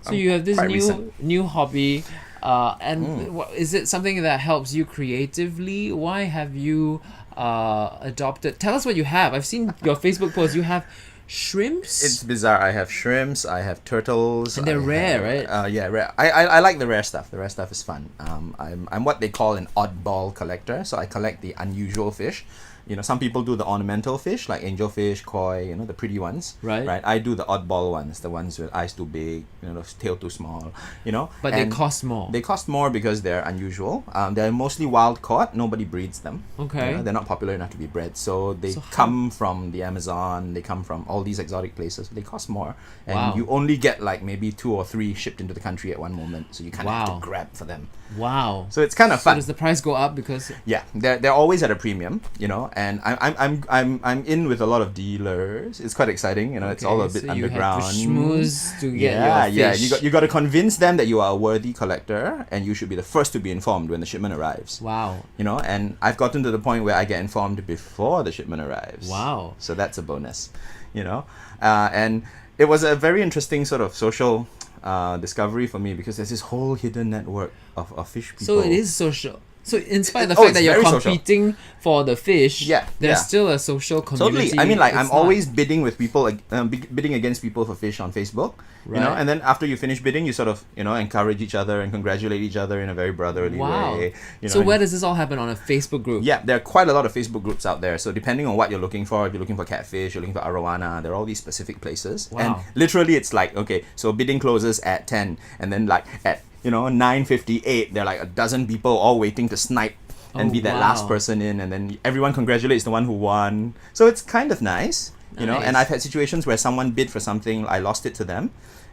So you have this quite new recent. new hobby, is it something that helps you creatively? Why have you adopted? Tell us what you have. I've seen your Facebook post. You have shrimps. It's bizarre. I have shrimps. I have turtles. And they're I rare, have- right? Yeah, rare. I like the rare stuff. The rare stuff is fun. I'm what they call an oddball collector. So I collect the unusual fish. You know, some people do the ornamental fish like angelfish, koi. You know, the pretty ones. Right. Right. I do the oddball ones. The ones with eyes too big. You know, the tail too small. You know. But And they cost more. They cost more because they're unusual. They're mostly wild caught. Nobody breeds them. Okay. You know, they're not popular enough to be bred. So they So how- come from the Amazon. They come from all these exotic places. They cost more. And Wow. you only get like maybe 2 or 3 shipped into the country at one moment. So you kind of have Wow. to grab for them. Wow. So it's kind of So fun. does the price go up because? Yeah, they're always at a premium, you know, and I'm in with a lot of dealers. It's quite exciting, you know. It's all a bit so underground. You have to schmooze to get Yeah, your fish. you got to convince them that you are a worthy collector, and you should be the first to be informed when the shipment arrives. Wow. You know, and I've gotten to the point where I get informed before the shipment arrives. Wow. So that's a bonus, you know, and it was a very interesting sort of social discovery for me because there's this whole hidden network of fish people. So it is social. So in spite of the Oh, fact it's that you're very social. competing for the fish, Yeah, there's yeah. still a social community. Totally. I mean, like, It's I'm not- always bidding with people, bidding against people for fish on Facebook, you know, Right. and then after you finish bidding, you sort of, you know, encourage each other and congratulate each other in a very brotherly Wow. way. You know, So and- where does this all happen on a Facebook group? Yeah, there are quite a lot of Facebook groups out there. So depending on what you're looking for, if you're looking for catfish, you're looking for arowana, there are all these specific places. Wow. And literally it's like, okay, so bidding closes at 10 and then like at, 9:58, there are like a dozen people all waiting to snipe and Oh, be that wow. last person in, and then everyone congratulates the one who won. So it's kind of nice, you know. And Nice. I've had situations where someone bid for something, I lost it to them,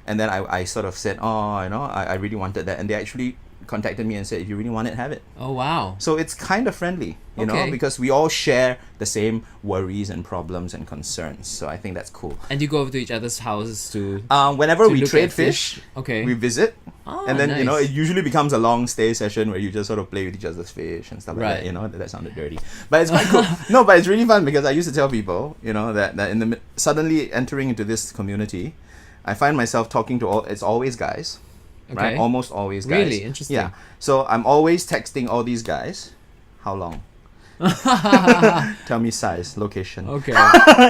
and then I sort of said, oh, I really wanted that, and they actually contacted me and said, if you really want it, have it. Oh wow. So it's kind of friendly, you know, Okay. because we all share the same worries and problems and concerns. So I think that's cool. And you go over to each other's houses to. Whenever To we look trade at fish? fish, Okay. we visit, Ah, and then you know nice. it usually becomes a long stay session where you just sort of play with each other's fish and stuff like Right. that. You know, that sounded dirty, but it's quite cool. No, but it's really fun because I used to tell people, you know, that in the suddenly entering into this community, I find myself talking to it's always guys. Right, Okay. almost always guys. Really? Interesting. Yeah. So I'm always texting all these guys. How long? Tell me size, location. Okay.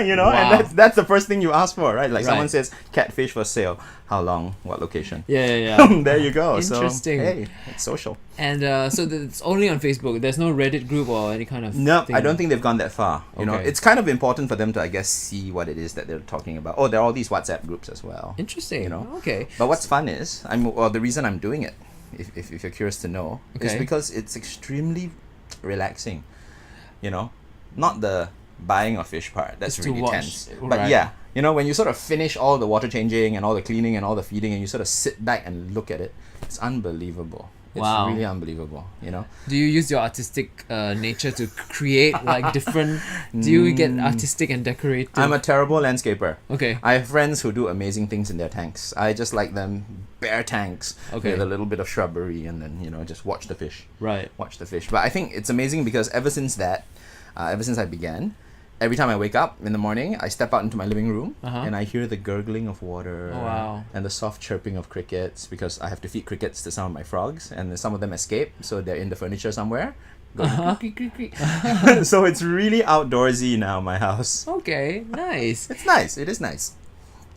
You know, Wow. and that's the first thing you ask for, right? Like someone Right. says catfish for sale. How long? What location? Yeah. There you go. Interesting. So hey, it's social. And so it's only on Facebook. There's no Reddit group or any kind of. No, thing. I don't think they've gone that far. You know, Okay. it's kind of important for them to, I guess, see what it is that they're talking about. Oh, there are all these WhatsApp groups as well. Interesting. You know. Okay. But what's fun is, the reason I'm doing it, if you're curious to know, is Okay. because it's extremely relaxing. You know, not the buying of fish part. That's It's to really watch, tense. But right. yeah, you know, when you sort of finish all the water changing and all the cleaning and all the feeding, and you sort of sit back and look at it, it's unbelievable. It's Wow. really unbelievable. You know. Do you use your artistic nature to create like different? Do you get artistic and decorative? I'm a terrible landscaper. Okay. I have friends who do amazing things in their tanks. I just like them bare tanks Okay. with a little bit of shrubbery, and then just watch the fish. Right. Watch the fish. But I think it's amazing because ever since I began, every time I wake up in the morning, I step out into my living room Uh-huh. and I hear the gurgling of water Oh, wow. and the soft chirping of crickets because I have to feed crickets to some of my frogs, and then some of them escape, so they're in the furniture somewhere. Going Uh-huh. creak, creak, creak, creak. So it's really outdoorsy now, my house. Okay. Nice. It's nice. It is nice.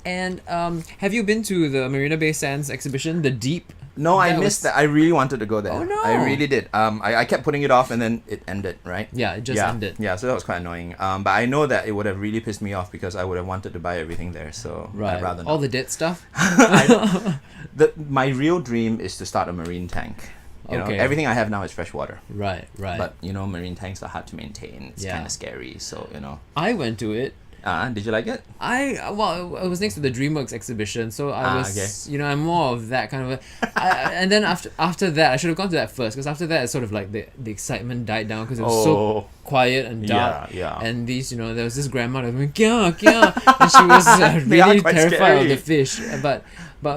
And have you been to the Marina Bay Sands exhibition, the Deep? No, I That missed was- that. I really wanted to go there. Oh, no. I really did. I kept putting it off, and then it ended, right? Yeah, it just yeah. ended. Yeah, so that was quite annoying. But I know that it would have really pissed me off because I would have wanted to buy everything there. So Right. I'd rather not. All the dead stuff. My real dream is to start a marine tank. You know, Okay. everything I have now is freshwater. Right. But marine tanks are hard to maintain. It's Yeah. kind of scary. So I went to it. did you like it? I was next to the DreamWorks exhibition, so I was okay. I'm more of that kind of and then after that I should have gone to that first, because after that it's sort of like the excitement died down because it was so quiet and dark. Yeah. And these there was this grandma that was going kia kia, and she was They are really quite terrified of scary. the fish, but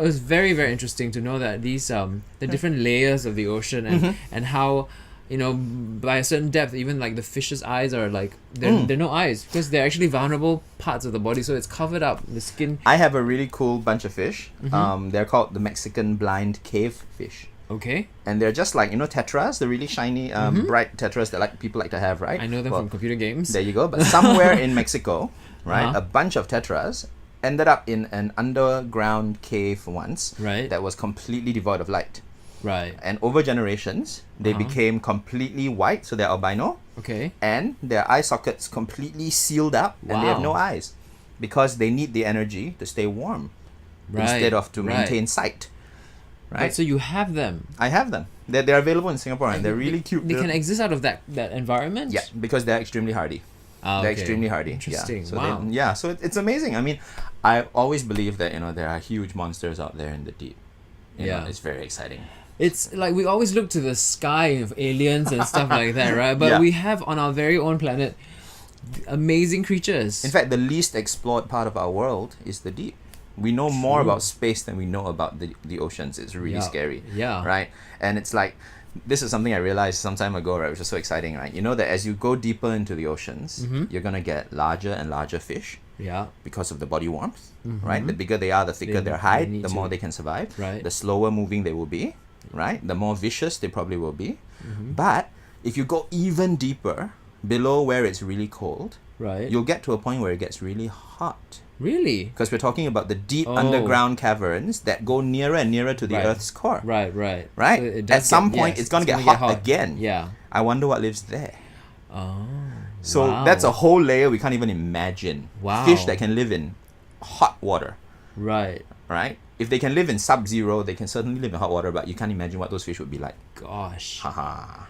it was very, very interesting to know that these the different layers of the ocean and how you know, by a certain depth, even like the fish's eyes are like they're no eyes because they're actually vulnerable parts of the body, so it's covered up the skin. I have a really cool bunch of fish. Mm-hmm. They're called the Mexican blind cave fish. Okay, And they're just like, you know, tetras, the really shiny, bright tetras that like people like to have, right? I know them Well, from computer games. there you go. But somewhere in Mexico, right, Uh-huh. a bunch of tetras ended up in an underground cave once Right. that was completely devoid of light. Right. And over generations, they Uh-huh. became completely white, so they're albino, Okay. and their eye sockets completely sealed up, and they have no Wow. eyes because they need the energy to stay warm Right. instead of to right. maintain sight. But Right? so you have them. I have them. They're available in Singapore, and they're really cute. They They're- can exist out of that environment. Yeah, because they're extremely hardy. Ah, They're okay. extremely hardy. Interesting. Yeah. So Wow. so it's amazing. I mean, I always believe that, you know, there are huge monsters out there in the deep. You know, Yeah. it's very exciting. It's like we always look to the sky of aliens and stuff like that, right? But Yeah. we have on our very own planet amazing creatures. In fact, the least explored part of our world is the deep. We know more True. about space than we know about the oceans. It's really Yeah. scary. Yeah. Right? And it's like, this is something I realized some time ago, right, which is so exciting, right? You know that as you go deeper into the oceans, Mhm. you're going to get larger and larger fish Yeah. because of the body warmth, Mhm. right? The bigger they are, the thicker They- their they hide, need the more to. they can survive. Right. The slower moving they will be, right? The more vicious they probably will be. Mhm. But if you go even deeper, below where it's really cold, Right. you'll get to a point where it gets really hot. Really? Because we're talking about the deep Oh. underground caverns that go nearer and nearer to the Right. Earth's core. Right. Right. Right? So it At does some get- point, yes, it's going to get gonna hot again. Yeah. I wonder what lives there. Oh. So wow. that's a whole layer we can't even imagine. Wow. Fish that can live in hot water, Right. right? If they can live in sub-zero, they can certainly live in hot water, but you can't imagine what those fish would be like. Gosh. Haha.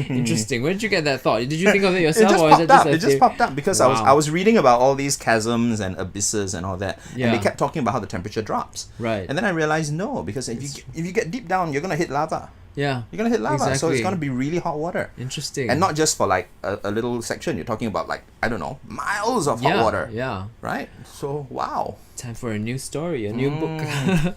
Interesting. Where did you get that thought? Did you think of it It yourself, just or is it popped just up. a It just theory? popped up because I Wow. was reading about all these chasms and abysses and all that, and Yeah. they kept talking about how the temperature drops. Right. And then I realized no, because if you get deep down, you're gonna hit lava. Yeah. You're gonna hit lava, so Exactly. it's gonna be really hot water. Interesting. And not just for like a little section. You're talking about like, I don't know, miles of hot yeah. water, Yeah. right? So wow. Time for a new story, a new book. Mm.